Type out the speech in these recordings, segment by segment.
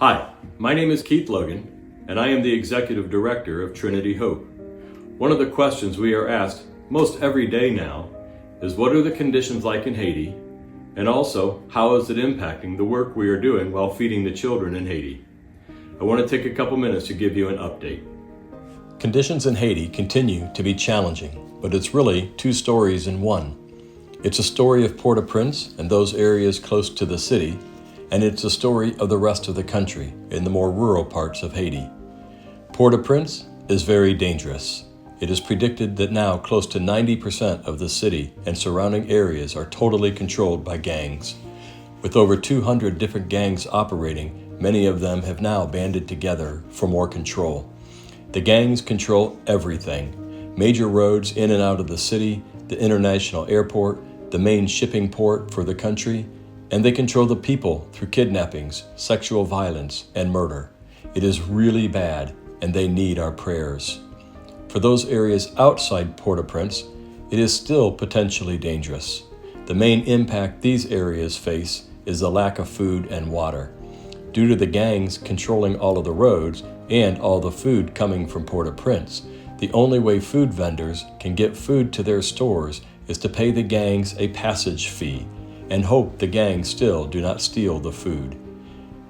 Hi, my name is Keith Logan, and I am the Executive Director of Trinity Hope. One of the questions we are asked most every day now is, what are the conditions like in Haiti? And also, how is it impacting the work we are doing while feeding the children in Haiti? I want to take a couple minutes to give you an update. Conditions in Haiti continue to be challenging, but it's really two stories in one. It's a story of Port-au-Prince and those areas close to the city, and it's a story of the rest of the country in the more rural parts of Haiti. Port-au-Prince is very dangerous. It is predicted that now close to 90% of the city and surrounding areas are totally controlled by gangs. With over 200 different gangs operating, many of them have now banded together for more control. The gangs control everything: major roads in and out of the city, the international airport, the main shipping port for the country, and they control the people through kidnappings, sexual violence, and murder. It is really bad, and they need our prayers. For those areas outside Port-au-Prince, it is still potentially dangerous. The main impact these areas face is the lack of food and water. Due to the gangs controlling all of the roads and all the food coming from Port-au-Prince, the only way food vendors can get food to their stores is to pay the gangs a passage fee and hope the gangs still do not steal the food.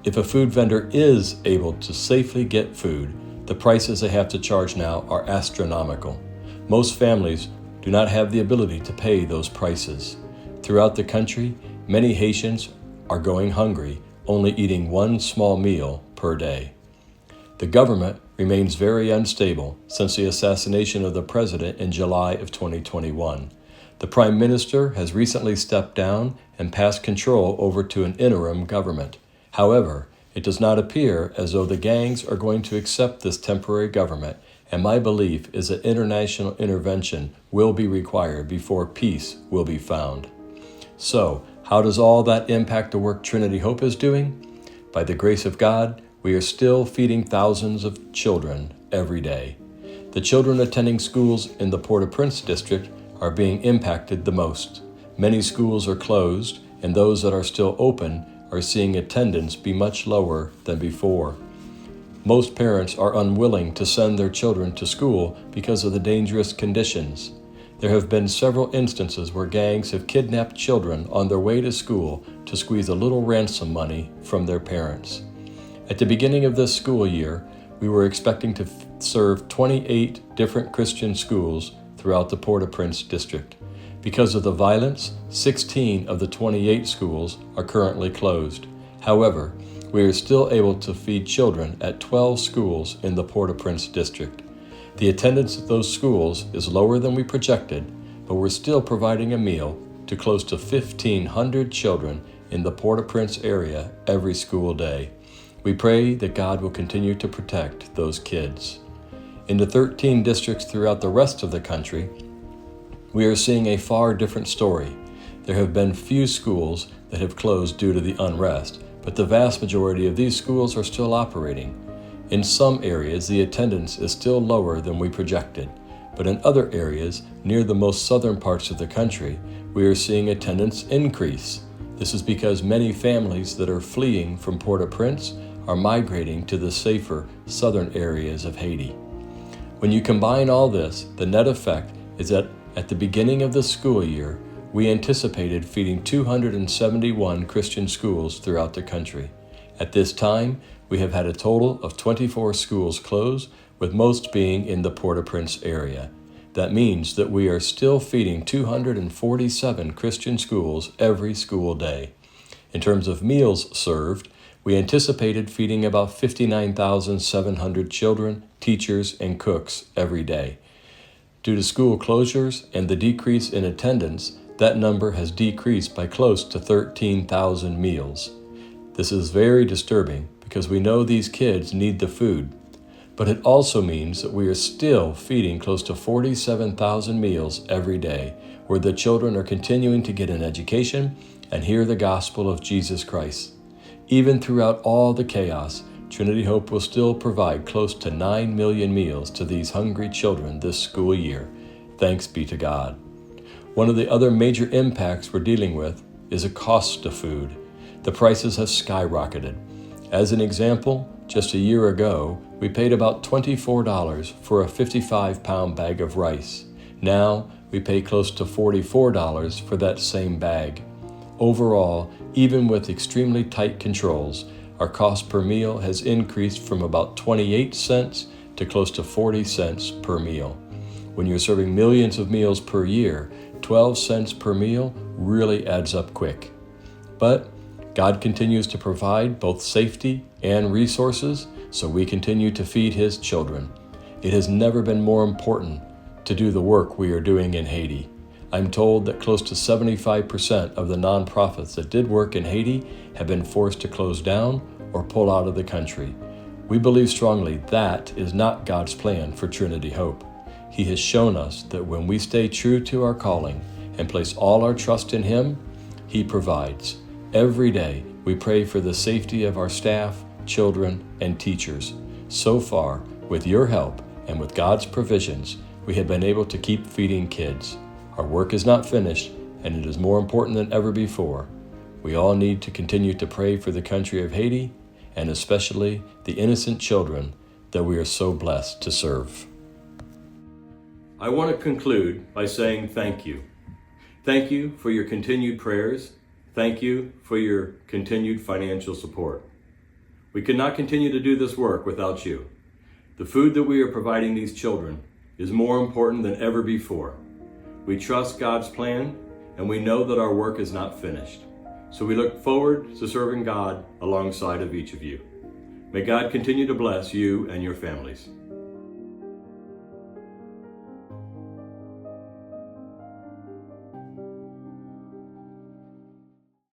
If a food vendor is able to safely get food, the prices they have to charge now are astronomical. Most families do not have the ability to pay those prices. Throughout the country, many Haitians are going hungry, only eating one small meal per day. The government remains very unstable since the assassination of the president in July of 2021. The Prime Minister has recently stepped down and passed control over to an interim government. However, it does not appear as though the gangs are going to accept this temporary government, and my belief is that international intervention will be required before peace will be found. So, how does all that impact the work Trinity Hope is doing? By the grace of God, we are still feeding thousands of children every day. The children attending schools in the Port-au-Prince district are being impacted the most. Many schools are closed, and those that are still open are seeing attendance be much lower than before. Most parents are unwilling to send their children to school because of the dangerous conditions. There have been several instances where gangs have kidnapped children on their way to school to squeeze a little ransom money from their parents. At the beginning of this school year, we were expecting to serve 28 different Christian schools throughout the Port-au-Prince district. Because of the violence, 16 of the 28 schools are currently closed. However, we are still able to feed children at 12 schools in the Port-au-Prince district. The attendance at those schools is lower than we projected, but we're still providing a meal to close to 1,500 children in the Port-au-Prince area every school day. We pray that God will continue to protect those kids. In the 13 districts throughout the rest of the country, we are seeing a far different story. There have been few schools that have closed due to the unrest, but the vast majority of these schools are still operating. In some areas, the attendance is still lower than we projected, but in other areas, near the most southern parts of the country, we are seeing attendance increase. This is because many families that are fleeing from Port-au-Prince are migrating to the safer southern areas of Haiti. When you combine all this, the net effect is that at the beginning of the school year, we anticipated feeding 271 Christian schools throughout the country. At this time, we have had a total of 24 schools close, with most being in the Port-au-Prince area. That means that we are still feeding 247 Christian schools every school day. In terms of meals served, we anticipated feeding about 59,700 children, teachers, and cooks every day. Due to school closures and the decrease in attendance, that number has decreased by close to 13,000 meals. This is very disturbing because we know these kids need the food, but it also means that we are still feeding close to 47,000 meals every day, where the children are continuing to get an education and hear the gospel of Jesus Christ. Even throughout all the chaos, Trinity Hope will still provide close to 9 million meals to these hungry children this school year. Thanks be to God. One of the other major impacts we're dealing with is a cost of food. The prices have skyrocketed. As an example, just a year ago, we paid about $24 for a 55-pound bag of rice. Now, we pay close to $44 for that same bag. Overall, even with extremely tight controls, our cost per meal has increased from about 28 cents to close to 40 cents per meal. When you're serving millions of meals per year, 12 cents per meal really adds up quick. But God continues to provide both safety and resources, so we continue to feed His children. It has never been more important to do the work we are doing in Haiti. I'm told that close to 75% of the nonprofits that did work in Haiti have been forced to close down or pull out of the country. We believe strongly that is not God's plan for Trinity Hope. He has shown us that when we stay true to our calling and place all our trust in Him, He provides. Every day, we pray for the safety of our staff, children, and teachers. So far, with your help and with God's provisions, we have been able to keep feeding kids. Our work is not finished, and it is more important than ever before. We all need to continue to pray for the country of Haiti, and especially the innocent children that we are so blessed to serve. I want to conclude by saying thank you. Thank you for your continued prayers. Thank you for your continued financial support. We could not continue to do this work without you. The food that we are providing these children is more important than ever before. We trust God's plan, and we know that our work is not finished. So we look forward to serving God alongside of each of you. May God continue to bless you and your families.